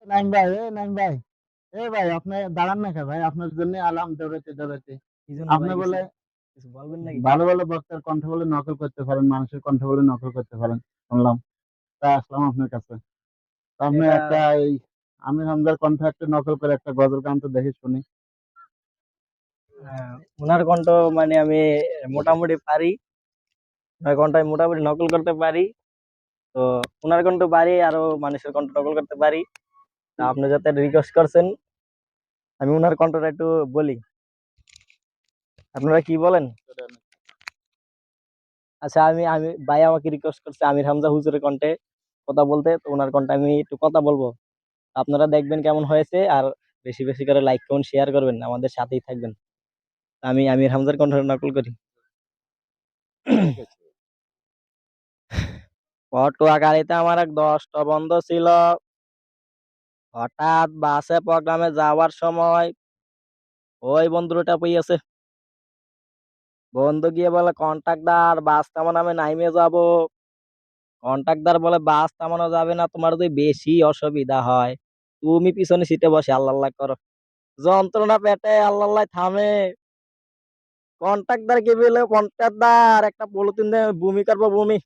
নাইম ভাই, নাইম ভাই, ভাই আপনি দাঁড়ান না কে ভাই? আপনার জন্য আলাম দৌড়াইতে দৌড়াইতে। কি জন্য আপনি ভাই, কিছু বলে কিছু বলবেন নাকি? ভালো ভালো বক্তার কণ্ঠ বলে নকল করতে পারেন, মানুষের কণ্ঠ বলে নকল করতে পারেন শুনলাম। তাই আসলাম আপনার কাছে। তো আপনি এটা একটা এই আমির হামজার কণ্ঠ একটা নকল করে একটা গজল গান তো দেখি শুনি। ওনার কণ্ঠ মানে আমি মোটামুটি পারি, ওনার কণ্ঠ আমি মোটামুটি নকল করতে পারি। তো ওনার কণ্ঠ পারি, আরো মানুষের কণ্ঠ নকল করতে পারি। তা আপনি যাতে রিকোয়েস্ট করছেন, আমি ওনার কণ্ঠটা একটু বলি, আপনারা কি বলেন? আচ্ছা, আমি আমি ভাই আমাকে রিকোয়েস্ট করছে আমির হামজা হুজুরের কণ্ঠে কথা বলতে, তো ওনার কণ্ঠে আমি একটু কথা বলবো। আপনারা দেখবেন কেমন হয়েছে, আর বেশি বেশি করে লাইক কমেন্ট শেয়ার করবেন, আমাদের সাথেই থাকবেন। আমি আমির হামজার কণ্ঠ নকল করি। পটুয়াখালীতে আমার এক দশটা বন্ধু ছিল। হঠাৎ বাসে প্রোগ্রামে যাওয়ার সময় ওই বন্ধুটা পেয়েছে। বন্ধু গিয়ে বলে, কন্ট্রাক্টর বাস থামানো, আমি নাইমে যাব। কন্ট্রাক্টর বলে, বাস থামানো যাবে না, তোমার যদি বেশি অসুবিধা হয় তুমি পিছনে সিটে বসে আল্লাহ আল্লাহ করো। যন্ত্রণা পেটে আল্লাহ আল্লাহ থামে। কন্ট্রাক্টর কি বলে, কন্ট্রাক্টর একটা পলিথিন দিয়ে বমি করবো বমি।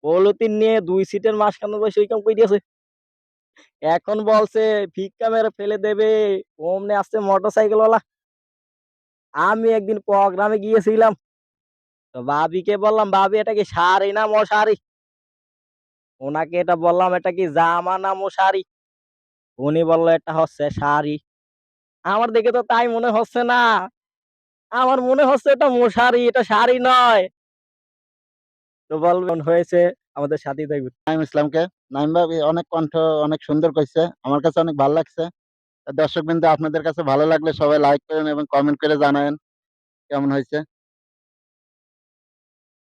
পলিথিন নিয়ে 2 সিটের মাঝখানে বসে ওইরকম কই দিয়েছে। এখন বলছে ভিক্ষা মেরে ফেলে দেবে। অমনে আসছে মোটরসাইকেল ওয়ালা। আমি একদিন প্রোগ্রামে গিয়েছিলাম, তো ভাবিকে বললাম, ভাবি এটা কি শাড়ি না মশারি? ওনাকে এটা বললাম, এটা কি জামা না মশারি? উনি বললো এটা হচ্ছে শাড়ি। আমার দেখে তো তাই মনে হচ্ছে না, আমার মনে হচ্ছে এটা মশারি, এটা শাড়ি নয়। তো বলবেন হয়েছে, আমাদের সাথেই থাকবেন। নাইম ইসলামকে। নাইম ভাই অনেক কণ্ঠ অনেক সুন্দর কইছে, আমার কাছে অনেক ভালো লাগছে। দর্শক বিন্দু আপনাদের কাছে ভালো লাগলে সবাই লাইক করেন এবং কমেন্ট করে জানাবেন কেমন হয়েছে।